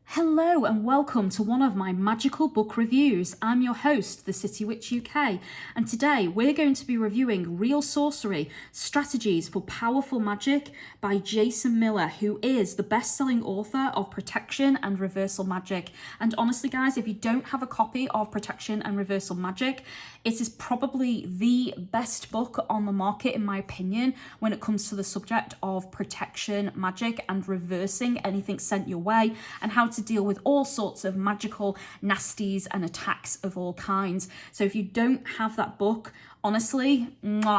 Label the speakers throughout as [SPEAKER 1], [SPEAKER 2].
[SPEAKER 1] Hello and welcome to one of my magical book reviews. I'm your host, the City Witch UK, and today we're going to be reviewing Real Sorcery, Strategies for Powerful Magic by Jason Miller, who is the best-selling author of Protection and Reversal Magic. And honestly guys, if you don't have a copy of Protection and Reversal Magic, it is probably the best book on the market in my opinion when it comes to the subject of protection magic and reversing anything sent your way and how to deal with all sorts of magical nasties and attacks of all kinds. So if you don't have that book, honestly,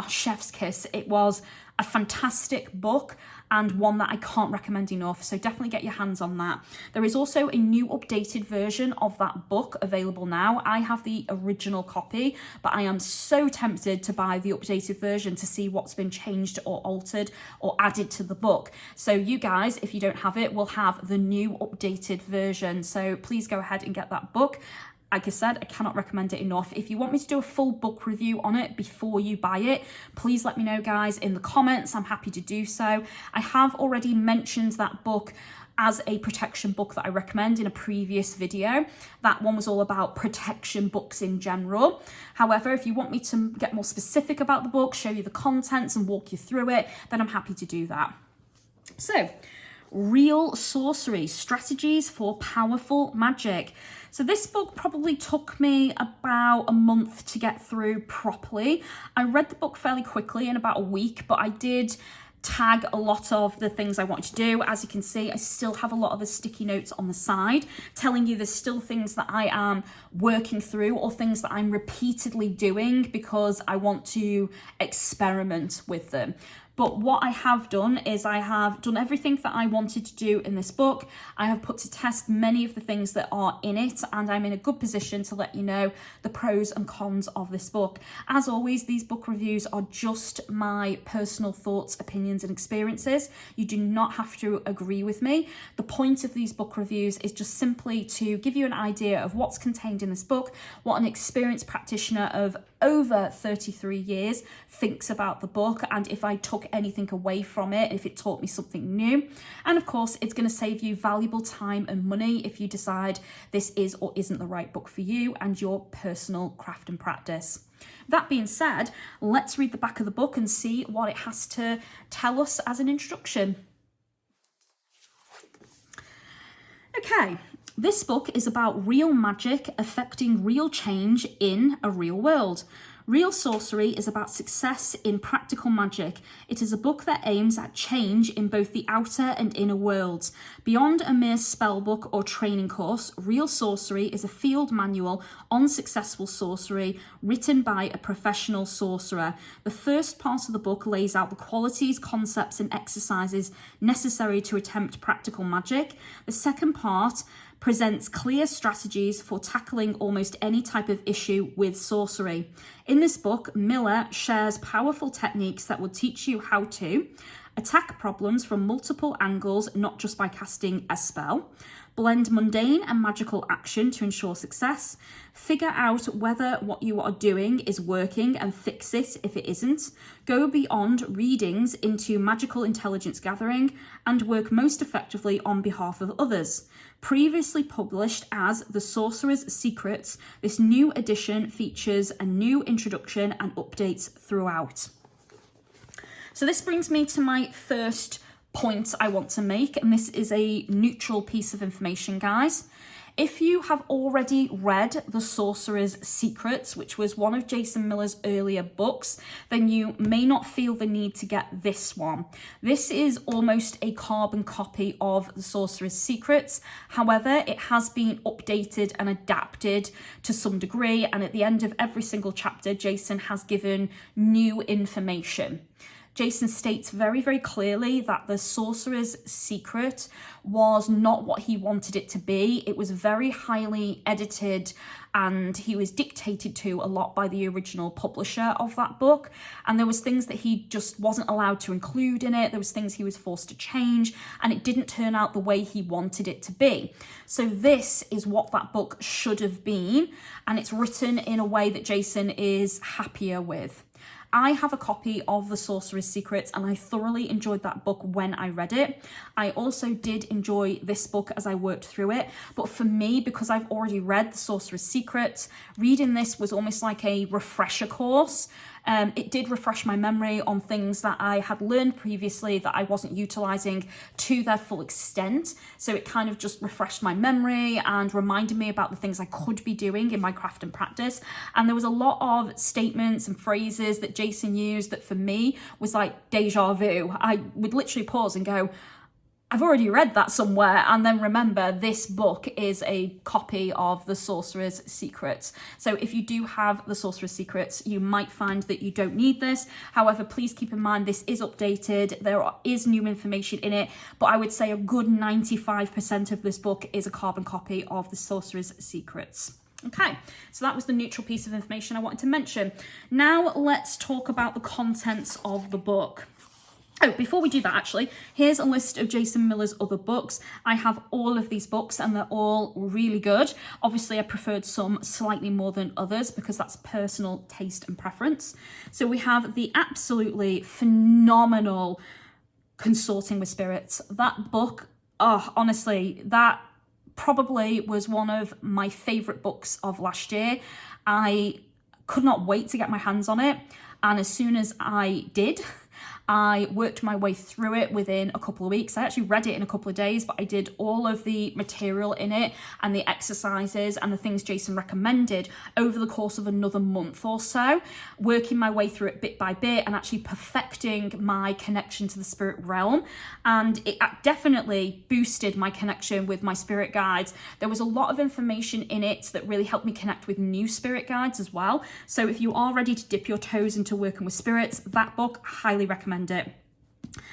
[SPEAKER 1] chef's kiss. It was a fantastic book and one that I can't recommend enough, so definitely get your hands on that. There is also a new updated version of that book available now. I have the original copy, but I am so tempted to buy the updated version to see what's been changed or altered or added to the book. So you guys, if you don't have it, will have the new updated version. So please go ahead and get that book. Like I said, I cannot recommend it enough. If you want me to do a full book review on it before you buy it, please let me know, guys, in the comments. I'm happy to do so. I have already mentioned that book as a protection book that I recommend in a previous video. That one was all about protection books in general. However, if you want me to get more specific about the book, show you the contents and walk you through it, then I'm happy to do that. So, Real Sorcery, Strategies for Powerful Magic. So this book probably took me about a month to get through properly. I read the book fairly quickly in about a week, but I did tag a lot of the things I wanted to do. As you can see, I still have a lot of the sticky notes on the side telling you there's still things that I am working through or things that I'm repeatedly doing because I want to experiment with them. But what I have done is I have done everything that I wanted to do in this book. I have put to test many of the things that are in it, and I'm in a good position to let you know the pros and cons of this book. As always, these book reviews are just my personal thoughts, opinions, and experiences. You do not have to agree with me. The point of these book reviews is just simply to give you an idea of what's contained in this book, what an experienced practitioner of over 33 years thinks about the book, and if I took anything away from it, if it taught me something new. And of course, it's going to save you valuable time and money if you decide this is or isn't the right book for you and your personal craft and practice. That being said, let's read the back of the book and see what it has to tell us as an introduction. Okay, this book is about real magic affecting real change in a real world. Real Sorcery is about success in practical magic. It is a book that aims at change in both the outer and inner worlds. Beyond a mere spellbook or training course, Real Sorcery is a field manual on successful sorcery written by a professional sorcerer. The first part of the book lays out the qualities, concepts, and exercises necessary to attempt practical magic. The second part presents clear strategies for tackling almost any type of issue with sorcery. In this book, Miller shares powerful techniques that will teach you how to attack problems from multiple angles, not just by casting a spell, blend mundane and magical action to ensure success, figure out whether what you are doing is working and fix it if it isn't, go beyond readings into magical intelligence gathering, and work most effectively on behalf of others. Previously published as The Sorcerer's Secrets, this new edition features a new introduction and updates throughout. So this brings me to my first point I want to make, and this is a neutral piece of information, guys. If you have already read The Sorcerer's Secrets, which was one of Jason Miller's earlier books, then you may not feel the need to get this one. This is almost a carbon copy of The Sorcerer's Secrets. However, it has been updated and adapted to some degree, and at the end of every single chapter, Jason has given new information. Jason states very, very clearly that the Sorcerer's Secret was not what he wanted it to be. It was very highly edited and he was dictated to a lot by the original publisher of that book. And there was things that he just wasn't allowed to include in it. There was things he was forced to change and it didn't turn out the way he wanted it to be. So this is what that book should have been. And it's written in a way that Jason is happier with. I have a copy of The Sorcerer's Secrets and I thoroughly enjoyed that book when I read it. I also did enjoy this book as I worked through it, but for me, because I've already read The Sorcerer's Secrets, reading this was almost like a refresher course. It did refresh my memory on things that I had learned previously that I wasn't utilising to their full extent. So it kind of just refreshed my memory and reminded me about the things I could be doing in my craft and practice. And there was a lot of statements and phrases that Jason used that for me was like deja vu. I would literally pause and go, I've already read that somewhere, and then remember this book is a copy of The Sorcerer's Secrets. So if you do have The Sorcerer's Secrets, you might find that you don't need this. However, please keep in mind this is updated. There is new information in it, but I would say a good 95% of this book is a carbon copy of The Sorcerer's Secrets. Okay, so that was the neutral piece of information I wanted to mention. Now let's talk about the contents of the book. Oh, before we do that, actually, here's a list of Jason Miller's other books. I have all of these books and they're all really good. Obviously, I preferred some slightly more than others because that's personal taste and preference. So we have the absolutely phenomenal Consorting with Spirits. That book, oh, honestly, that probably was one of my favourite books of last year. I could not wait to get my hands on it. And as soon as I did, I worked my way through it within a couple of weeks. I actually read it in a couple of days, but I did all of the material in it and the exercises and the things Jason recommended over the course of another month or so, working my way through it bit by bit and actually perfecting my connection to the spirit realm. And it definitely boosted my connection with my spirit guides. There was a lot of information in it that really helped me connect with new spirit guides as well. So if you are ready to dip your toes into working with spirits, that book, I highly recommend it.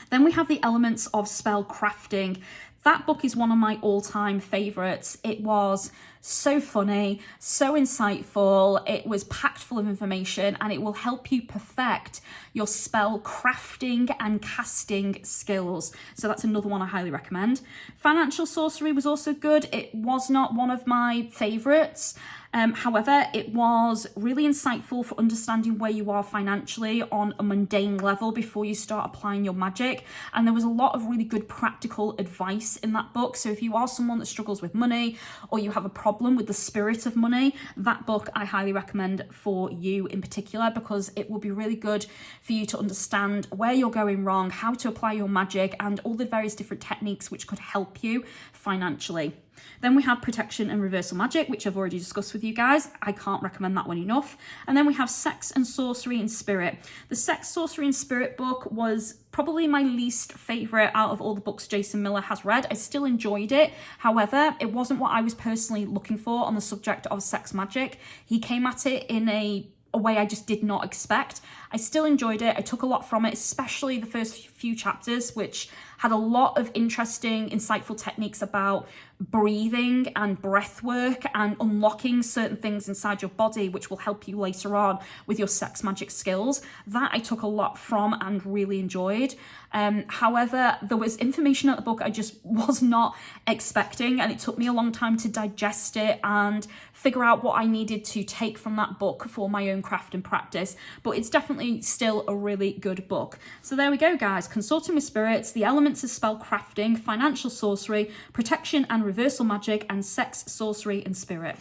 [SPEAKER 1] Then we have the elements of spell crafting. That book is one of my all-time favorites. It was so funny, so insightful. It was packed full of information and it will help you perfect your spell crafting and casting skills. So that's another one I highly recommend. Financial Sorcery was also good. It was not one of my favorites. However, it was really insightful for understanding where you are financially on a mundane level before you start applying your magic. And there was a lot of really good practical advice in that book. So if you are someone that struggles with money or you have a problem with the spirit of money, that book I highly recommend for you in particular, because it will be really good for you to understand where you're going wrong, how to apply your magic, and all the various different techniques which could help you financially. Then we have Protection and Reversal Magic, which I've already discussed with you guys. I can't recommend that one enough. And then we have Sex and Sorcery and Spirit. The Sex, Sorcery and Spirit book was probably my least favourite out of all the books Jason Miller has read. I still enjoyed it. However, it wasn't what I was personally looking for on the subject of sex magic. He came at it in a way I just did not expect. I still enjoyed it. I took a lot from it, especially the first few chapters, which had a lot of interesting, insightful techniques about breathing and breath work and unlocking certain things inside your body, which will help you later on with your sex magic skills. That I took a lot from and really enjoyed. However, there was information in the book I just was not expecting, and it took me a long time to digest it and figure out what I needed to take from that book for my own craft and practice. But it's definitely still a really good book. So there we go, guys. Consorting with Spirits, the elements of spell crafting, financial sorcery, protection and reversal magic, and sex, sorcery, and spirit.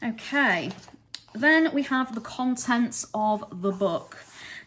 [SPEAKER 1] Okay, then we have the contents of the book.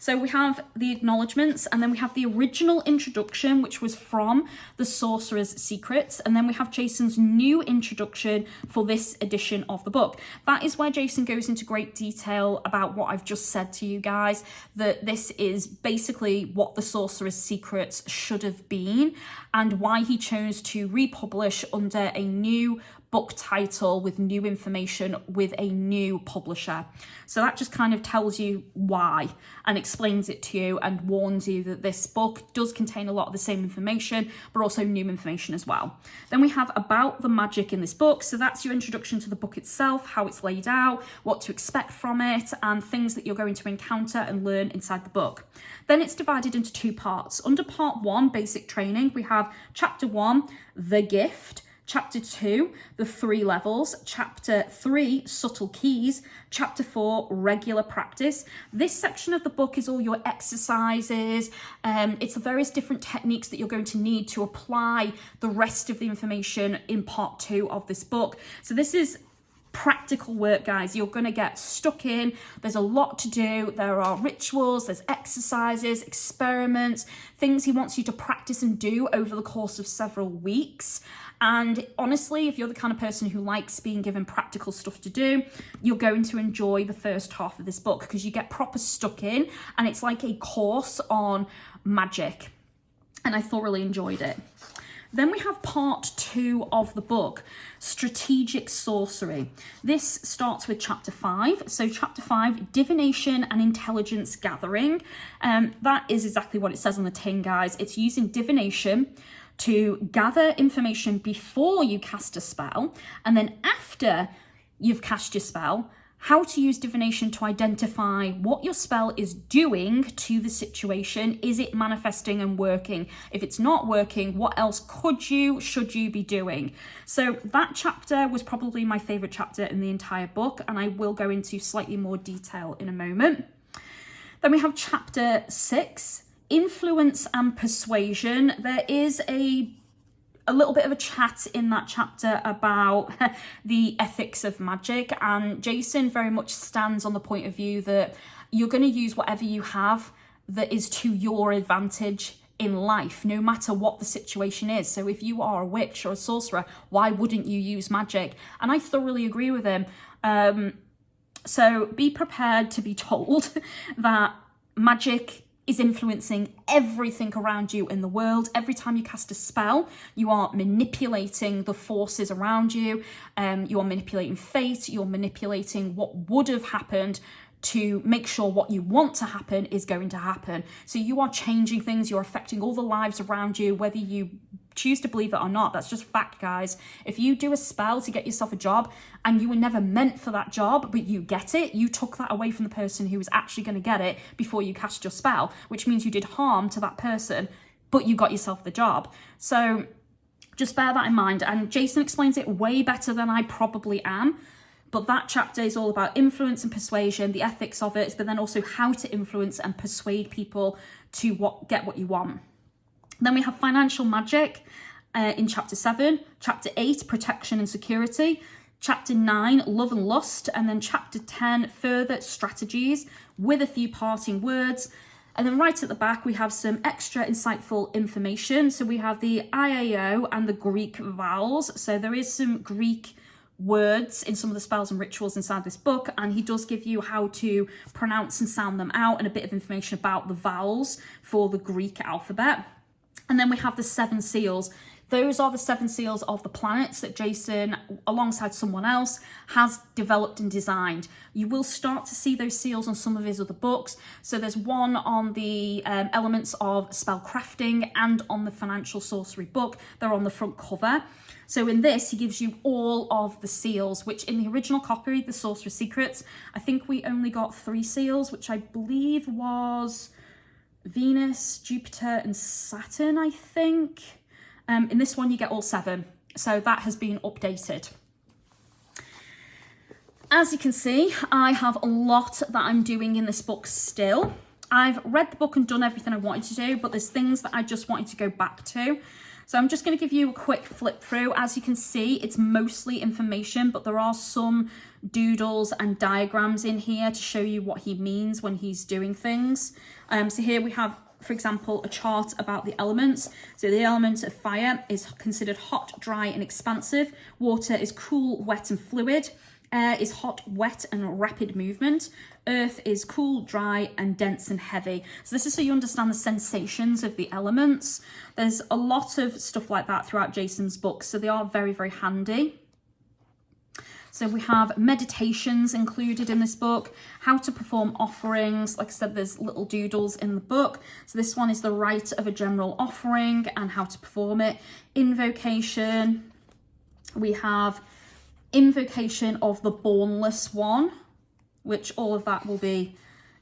[SPEAKER 1] So we have the acknowledgements, and then we have the original introduction, which was from The Sorcerer's Secrets, and then we have Jason's new introduction for this edition of the book. That is where Jason goes into great detail about what I've just said to you guys, that this is basically what The Sorcerer's Secrets should have been, and why he chose to republish under a new book title with new information with a new publisher. So that just kind of tells you why and explains it to you and warns you that this book does contain a lot of the same information, but also new information as well. Then we have about the magic in this book. So that's your introduction to the book itself, how it's laid out, what to expect from it, and things that you're going to encounter and learn inside the book. Then it's divided into two parts. Under part 1, basic training, we have chapter 1, the gift, Chapter 2, the 3 levels. Chapter 3, subtle keys. Chapter 4, regular practice. This section of the book is all your exercises. It's the various different techniques that you're going to need to apply the rest of the information in part 2 of this book. So this is practical work, guys. You're going to get stuck in. There's a lot to do. There are rituals, there's exercises, experiments, things he wants you to practice and do over the course of several weeks. And honestly, if you're the kind of person who likes being given practical stuff to do, you're going to enjoy the first half of this book because you get proper stuck in, and it's like a course on magic. And I thoroughly enjoyed it. Then we have part 2 of the book, Strategic Sorcery. This starts with chapter 5. So chapter 5, Divination and Intelligence Gathering. That is exactly what it says on the tin, guys. It's using divination to gather information before you cast a spell, and then after you've cast your spell, how to use divination to identify what your spell is doing to the situation. Is it manifesting and working? If it's not working, what else should you be doing? So that chapter was probably my favorite chapter in the entire book, and I will go into slightly more detail in a moment. Then we have chapter 6, Influence and Persuasion. There is a little bit of a chat in that chapter about the ethics of magic, and Jason very much stands on the point of view that you're going to use whatever you have that is to your advantage in life, no matter what the situation is. So if you are a witch or a sorcerer, why wouldn't you use magic? And I thoroughly agree with him. So be prepared to be told that magic is influencing everything around you in the world. Every time you cast a spell, you are manipulating the forces around you. You are manipulating fate. You're manipulating what would have happened to make sure what you want to happen is going to happen. So you are changing things. You're affecting all the lives around you, whether you choose to believe it or not. That's just fact, guys. If you do a spell to get yourself a job and you were never meant for that job, but you get it, you took that away from the person who was actually going to get it before you cast your spell, which means you did harm to that person, but you got yourself the job. So just bear that in mind. And Jason explains it way better than I probably am. But that chapter is all about influence and persuasion, the ethics of it, but then also how to influence and persuade people to get what you want. Then we have financial magic in chapter 7, chapter 8, protection and security, chapter 9, love and lust, and then chapter 10, further strategies with a few parting words. And then right at the back, we have some extra insightful information. So we have the IAO and the Greek vowels. So there is some Greek words in some of the spells and rituals inside this book, and he does give you how to pronounce and sound them out and a bit of information about the vowels for the Greek alphabet. And then we have the 7 seals. Those are the 7 seals of the planets that Jason, alongside someone else, has developed and designed. You will start to see those seals on some of his other books. So there's one on the elements of spell crafting and on the financial sorcery book. They're on the front cover. So in this, he gives you all of the seals, which in the original copy, the Sorcerer's Secrets, I think we only got 3 seals, which I believe was Venus, Jupiter, and Saturn, I think. In this one, you get all 7. So that has been updated. As you can see, I have a lot that I'm doing in this book still. I've read the book and done everything I wanted to do, but there's things that I just wanted to go back to. So I'm just going to give you a quick flip through. As you can see, it's mostly information, but there are some doodles and diagrams in here to show you what he means when he's doing things. So here we have, for example, a chart about the elements. So the element of fire is considered hot, dry, and expansive. Water is cool, wet, and fluid. Air is hot, wet, and rapid movement. Earth is cool, dry, and dense and heavy. So this is so you understand the sensations of the elements. There's a lot of stuff like that throughout Jason's books, so they are very, very handy. So we have meditations included in this book, how to perform offerings. Like I said, there's little doodles in the book. So this one is the rite of a general offering and how to perform it. Invocation. We have invocation of the Bornless One, which all of that will be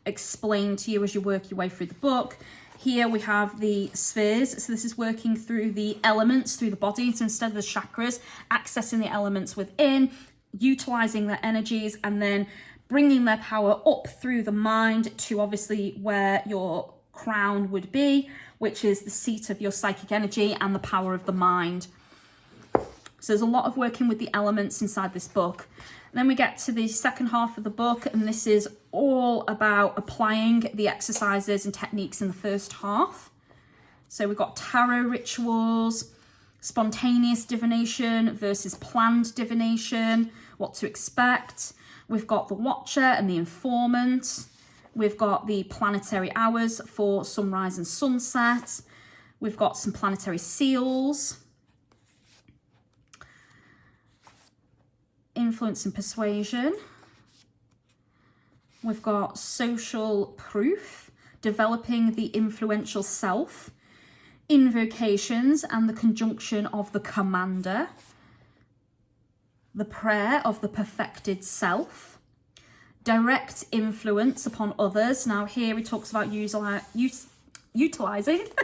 [SPEAKER 1] explained to you as you work your way through the book. Here we have the spheres. So this is working through the elements, through the body. So instead of the chakras, accessing the elements within, utilizing their energies, and then bringing their power up through the mind to obviously where your crown would be, which is the seat of your psychic energy and the power of the mind. So there's a lot of working with the elements inside this book. And then we get to the second half of the book, and this is all about applying the exercises and techniques in the first half. So we've got tarot rituals, spontaneous divination versus planned divination, what to expect. We've got the Watcher and the Informant. We've got the planetary hours for sunrise and sunset. We've got some planetary seals. Influence and persuasion. We've got social proof, developing the influential self, invocations and the conjunction of the commander, the prayer of the perfected self, direct influence upon others. Now here he talks about utilizing,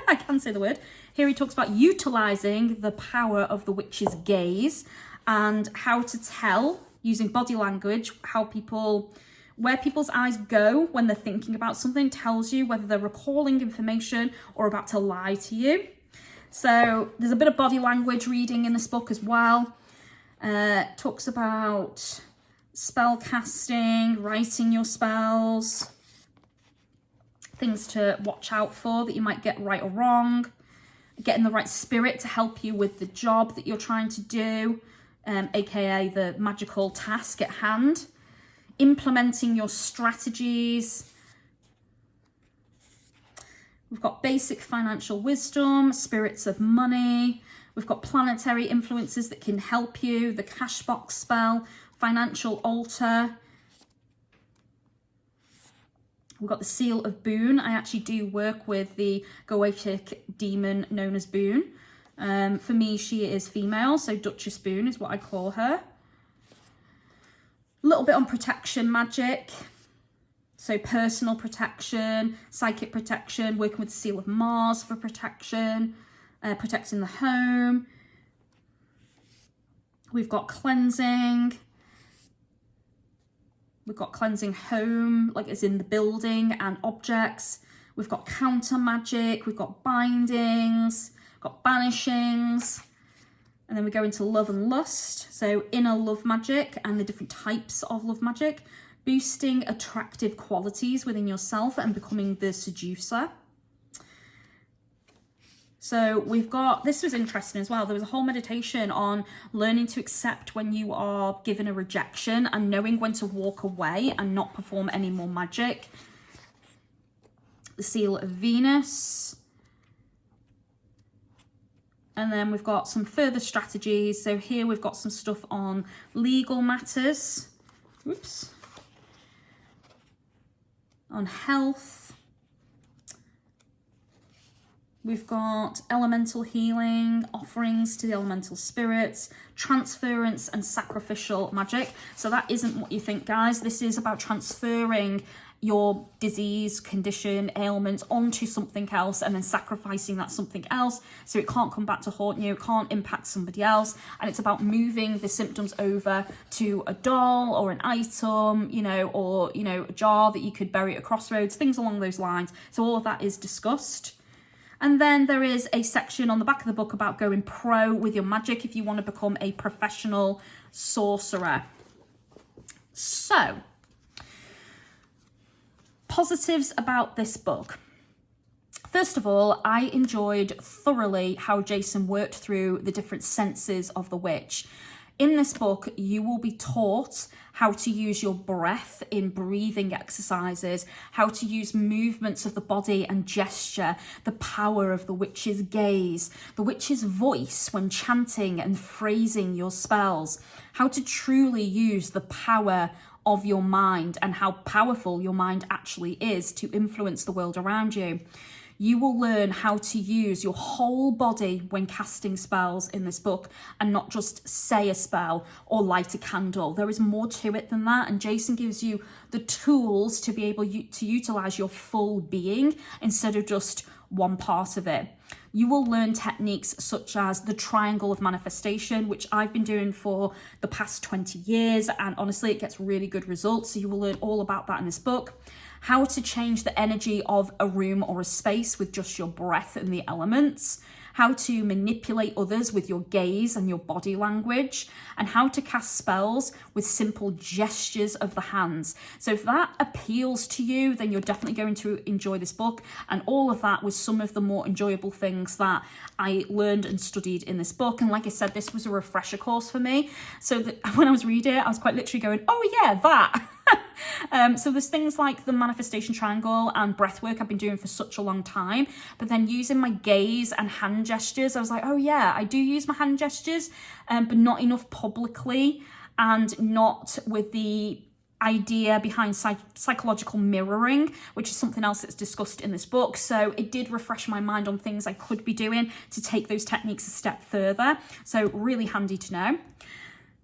[SPEAKER 1] I can say the word, here he talks about utilizing the power of the witch's gaze and how to tell, using body language, where people's eyes go when they're thinking about something tells you whether they're recalling information or about to lie to you. So there's a bit of body language reading in this book as well. Talks about spell casting, writing your spells, things to watch out for that you might get right or wrong, getting the right spirit to help you with the job that you're trying to do, aka the magical task at hand, implementing your strategies. We've got basic financial wisdom, spirits of money. We've got planetary influences that can help you, the cash box spell, financial altar. We've got the seal of Boon. I actually do work with the Goetic demon known as Boon. For me, she is female, so Duchess Boon is what I call her. A little bit on protection magic. So personal protection, psychic protection, working with the seal of Mars for protection, protecting the home. We've got cleansing. We've got cleansing home, like it's in the building and objects. We've got counter magic. We've got bindings, got banishings. And then we go into love and lust. So inner love magic and the different types of love magic. Boosting attractive qualities within yourself and becoming the seducer. So we've got, this was interesting as well. There was a whole meditation on learning to accept when you are given a rejection and knowing when to walk away and not perform any more magic. The seal of Venus. And then we've got some further strategies. So here we've got some stuff on legal matters. Oops. On health. We've got elemental healing, offerings to the elemental spirits, transference and sacrificial magic. So that isn't what you think, guys. This is about transferring your disease, condition, ailment onto something else and then sacrificing that something else so it can't come back to haunt you, it can't impact somebody else. And it's about moving the symptoms over to a doll or an item, or a jar that you could bury at crossroads, things along those lines. So all of that is discussed. And then there is a section on the back of the book about going pro with your magic if you want to become a professional sorcerer. So, positives about this book. First of all, I enjoyed thoroughly how Jason worked through the different senses of the witch. In this book, you will be taught how to use your breath in breathing exercises, how to use movements of the body and gesture, the power of the witch's gaze, the witch's voice when chanting and phrasing your spells, how to truly use the power of your mind and how powerful your mind actually is to influence the world around you. You will learn how to use your whole body when casting spells in this book and not just say a spell or light a candle. There is more to it than that, and Jason gives you the tools to be able to utilize your full being instead of just one part of it. You will learn techniques such as the triangle of manifestation, which I've been doing for the past 20 years. And honestly, it gets really good results. So you will learn all about that in this book. How to change the energy of a room or a space with just your breath and the elements. How to manipulate others with your gaze and your body language, and how to cast spells with simple gestures of the hands. So if that appeals to you, then you're definitely going to enjoy this book. And all of that was some of the more enjoyable things that I learned and studied in this book. And like I said, this was a refresher course for me. So when I was reading it, I was quite literally going, oh yeah, that. So there's things like the manifestation triangle and breath work I've been doing for such a long time, but then using my gaze and hand gestures, I was like, oh yeah, I do use my hand gestures, but not enough publicly and not with the idea behind psychological mirroring, which is something else that's discussed in this book. So it did refresh my mind on things I could be doing to take those techniques a step further. So really handy to know.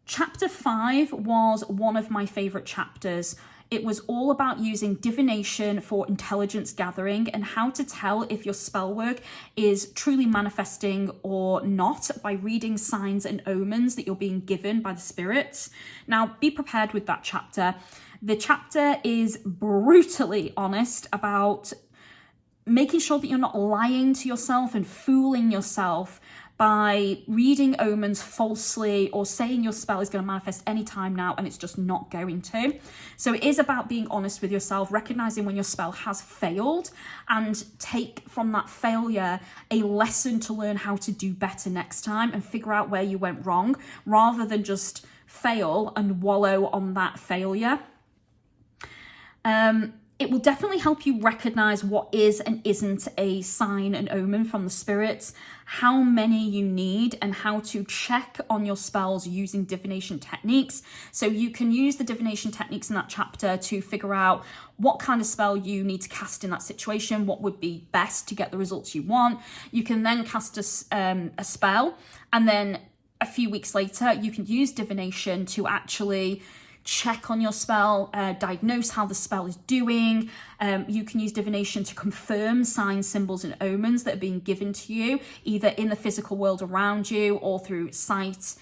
[SPEAKER 1] Chapter 5 was one of my favourite chapters. It was all about using divination for intelligence gathering and how to tell if your spell work is truly manifesting or not by reading signs and omens that you're being given by the spirits. Now, be prepared with that chapter. The chapter is brutally honest about making sure that you're not lying to yourself and fooling yourself by reading omens falsely or saying your spell is going to manifest anytime now and it's just not going to. So it is about being honest with yourself, recognizing when your spell has failed, and take from that failure a lesson to learn how to do better next time and figure out where you went wrong, rather than just fail and wallow on that failure. It will definitely help you recognize what is and isn't a sign and omen from the spirits, how many you need, and how to check on your spells using divination techniques. So you can use the divination techniques in that chapter to figure out what kind of spell you need to cast in that situation, what would be best to get the results you want. You can then cast a spell, and then a few weeks later, you can use divination to actually check on your spell, diagnose how the spell is doing. You can use divination to confirm signs, symbols, and omens that are being given to you, either in the physical world around you or through sight,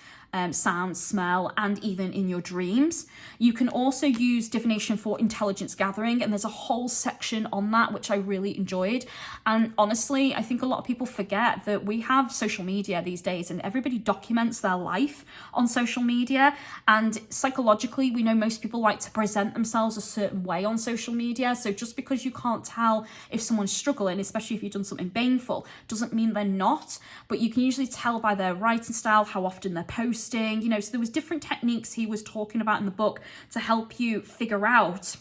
[SPEAKER 1] sound, smell, and even in your dreams. You can also use divination for intelligence gathering, and there's a whole section on that which I really enjoyed. And honestly, I think a lot of people forget that we have social media these days and everybody documents their life on social media, and psychologically we know most people like to present themselves a certain way on social media. So just because you can't tell if someone's struggling, especially if you've done something baneful, doesn't mean they're not, but you can usually tell by their writing style how often they're posting. So there was different techniques he was talking about in the book to help you figure out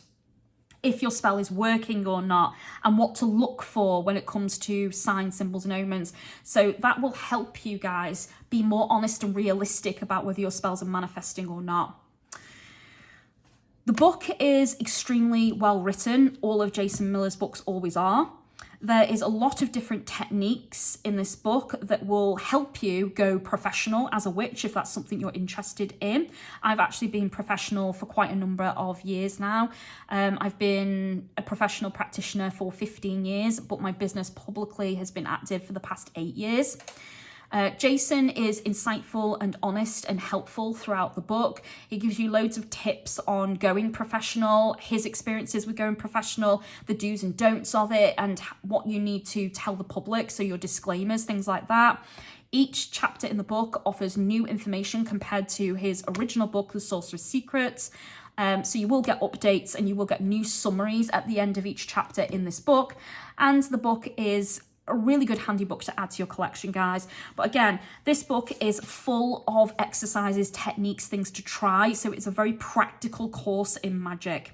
[SPEAKER 1] if your spell is working or not, and what to look for when it comes to signs, symbols, and omens. So that will help you guys be more honest and realistic about whether your spells are manifesting or not. The book is extremely well written. All of Jason Miller's books always are. There is a lot of different techniques in this book that will help you go professional as a witch if that's something you're interested in. I've actually been professional for quite a number of years now. I've been a professional practitioner for 15 years, but my business publicly has been active for the past 8 years. Jason is insightful and honest and helpful throughout the book. He gives you loads of tips on going professional, his experiences with going professional, the do's and don'ts of it, and what you need to tell the public, so your disclaimers, things like that. Each chapter in the book offers new information compared to his original book, The Sorcerer's Secrets. So you will get updates and you will get new summaries at the end of each chapter in this book. And the book is a really good handy book to add to your collection, guys. But again, this book is full of exercises, techniques, things to try. So it's a very practical course in magic.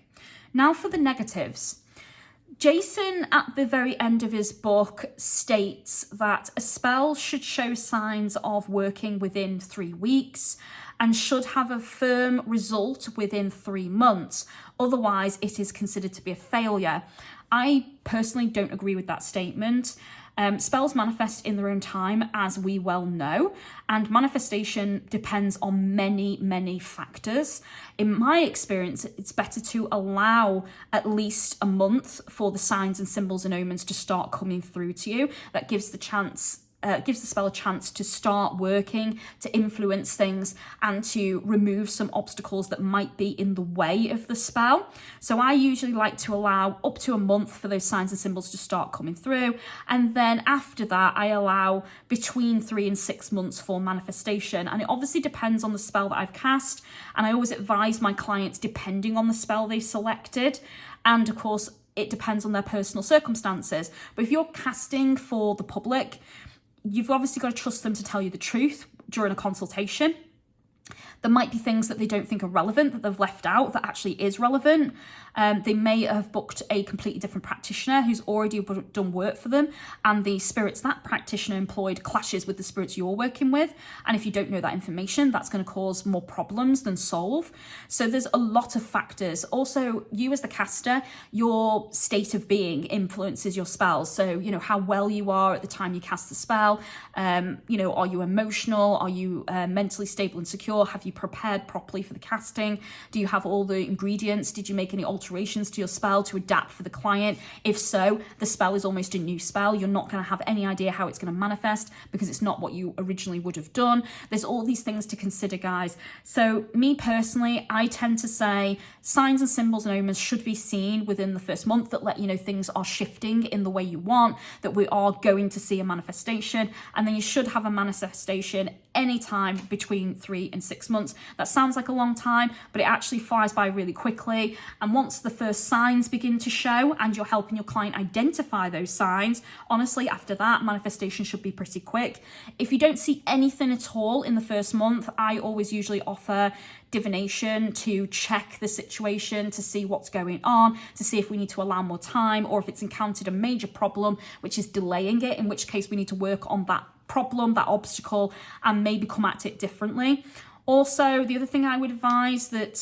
[SPEAKER 1] Now for the negatives. Jason, at the very end of his book, states that a spell should show signs of working within 3 weeks and should have a firm result within 3 months. Otherwise, it is considered to be a failure. I personally don't agree with that statement. Spells manifest in their own time, as we well know, and manifestation depends on many, many factors. In my experience, it's better to allow at least a month for the signs and symbols and omens to start coming through to you. That gives the spell a chance to start working, to influence things, and to remove some obstacles that might be in the way of the spell. So I usually like to allow up to a month for those signs and symbols to start coming through. And then after that, I allow between 3 and 6 months for manifestation. And it obviously depends on the spell that I've cast. And I always advise my clients depending on the spell they selected. And of course, it depends on their personal circumstances. But if you're casting for the public, you've obviously got to trust them to tell you the truth during a consultation. There might be things that they don't think are relevant that they've left out that actually is relevant. They may have booked a completely different practitioner who's already done work for them, and the spirits that practitioner employed clashes with the spirits you're working with. And if you don't know that information, that's going to cause more problems than solve. So there's a lot of factors. Also, you as the caster, your state of being influences your spells. So, you know, how well you are at the time you cast the spell. You know, are you emotional? Are you mentally stable and secure? Have you prepared properly for the casting? Do you have all the ingredients? Did you make any alterations to your spell to adapt for the client? If so, the spell is almost a new spell. You're not going to have any idea how it's going to manifest because it's not what you originally would have done. There's all these things to consider, guys. So me personally, I tend to say signs and symbols and omens should be seen within the first month that let you know things are shifting in the way you want, that we are going to see a manifestation, and then you should have a manifestation anytime between 3 and 6 months. That sounds like a long time, but it actually flies by really quickly. And once the first signs begin to show and you're helping your client identify those signs, honestly, after that, manifestation should be pretty quick. If you don't see anything at all in the first month, I always usually offer divination to check the situation, to see what's going on, to see if we need to allow more time, or if it's encountered a major problem, which is delaying it, in which case we need to work on that problem, that obstacle, and maybe come at it differently. Also, the other thing I would advise that,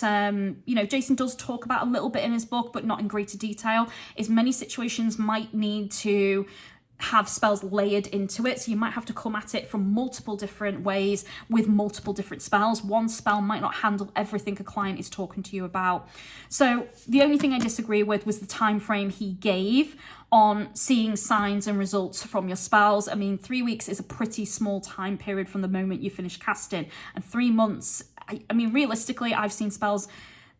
[SPEAKER 1] you know, Jason does talk about a little bit in his book, but not in greater detail, is many situations might need to have spells layered into it. So you might have to come at it from multiple different ways with multiple different spells. One spell might not handle everything a client is talking to you about. So the only thing I disagree with was the time frame he gave on seeing signs and results from your spells. I mean, 3 weeks is a pretty small time period from the moment you finish casting, and 3 months, I mean, realistically, I've seen spells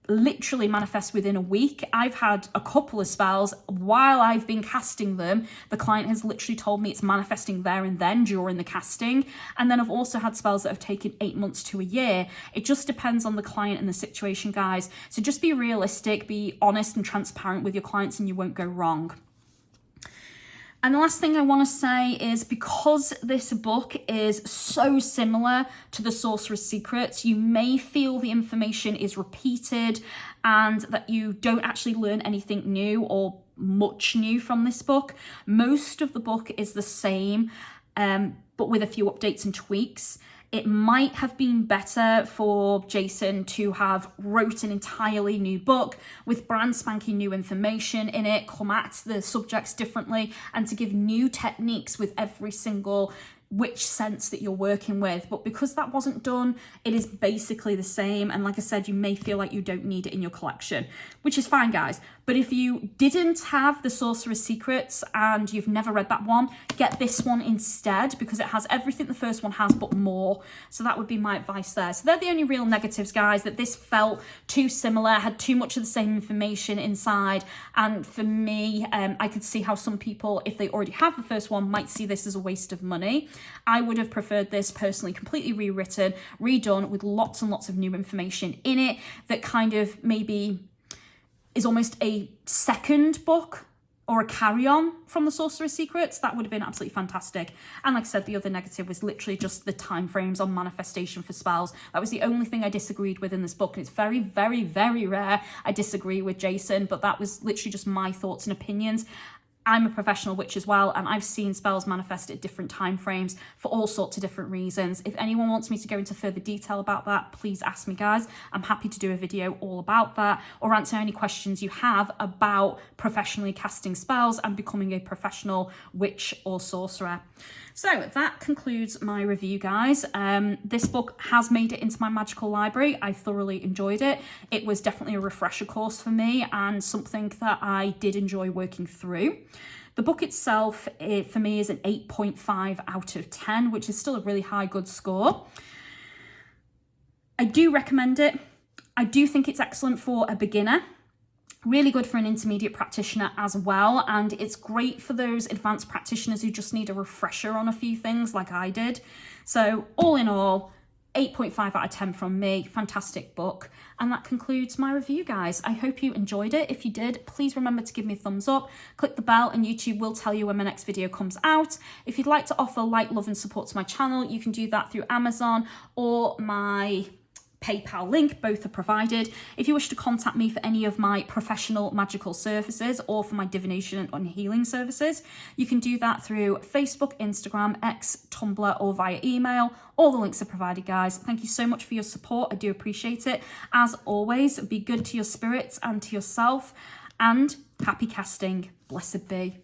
[SPEAKER 1] literally manifest within a week. I've had a couple of spells while I've been casting them. The client has literally told me it's manifesting there and then during the casting. And then I've also had spells that have taken 8 months to a year. It just depends on the client and the situation, guys. So just be realistic, be honest and transparent with your clients, and you won't go wrong. And the last thing I want to say is, because this book is so similar to the Sorcerer's Secrets, you may feel the information is repeated and that you don't actually learn anything new or much new from this book. Most of the book is the same, but with a few updates and tweaks. It might have been better for Jason to have wrote an entirely new book with brand spanking new information in it, come at the subjects differently, and to give new techniques with every single which sense that you're working with. But because that wasn't done, it is basically the same. And like I said, you may feel like you don't need it in your collection, which is fine, guys. But if you didn't have the Sorcerer's Secrets and you've never read that one, get this one instead, because it has everything the first one has, but more. So that would be my advice there. So they're the only real negatives, guys, that this felt too similar, had too much of the same information inside. And for me, I could see how some people, if they already have the first one, might see this as a waste of money. I would have preferred this personally completely rewritten, redone with lots and lots of new information in it that kind of maybe is almost a second book or a carry-on from the Sorcerer's Secrets. That would have been absolutely fantastic. And like I said, the other negative was literally just the time frames on manifestation for spells. That was the only thing I disagreed with in this book. And it's very, very, very rare I disagree with Jason, but that was literally just my thoughts and opinions. I'm a professional witch as well, and I've seen spells manifest at different time frames for all sorts of different reasons. If anyone wants me to go into further detail about that, please ask me, guys. I'm happy to do a video all about that, or answer any questions you have about professionally casting spells and becoming a professional witch or sorcerer. So that concludes my review, guys. This book has made it into my magical library. I thoroughly enjoyed it. It was definitely a refresher course for me and something that I did enjoy working through. The book itself, for me, is an 8.5 out of 10, which is still a really high good score. I do recommend it. I do think it's excellent for a beginner. Really good for an intermediate practitioner as well, and it's great for those advanced practitioners who just need a refresher on a few things like I did. So all in all, 8.5 out of 10 from me. Fantastic book. And that concludes my review, guys. I hope you enjoyed it. If you did, please remember to give me a thumbs up, click the bell, and YouTube will tell you when my next video comes out. If you'd like to offer like, love and support to my channel, you can do that through Amazon or my PayPal link. Both are provided. If you wish to contact me for any of my professional magical services or for my divination and healing services, you can do that through Facebook, Instagram, X, Tumblr, or via email. All the links are provided, guys. Thank you so much for your support. I do appreciate it. As always, be good to your spirits and to yourself, and happy casting. Blessed be.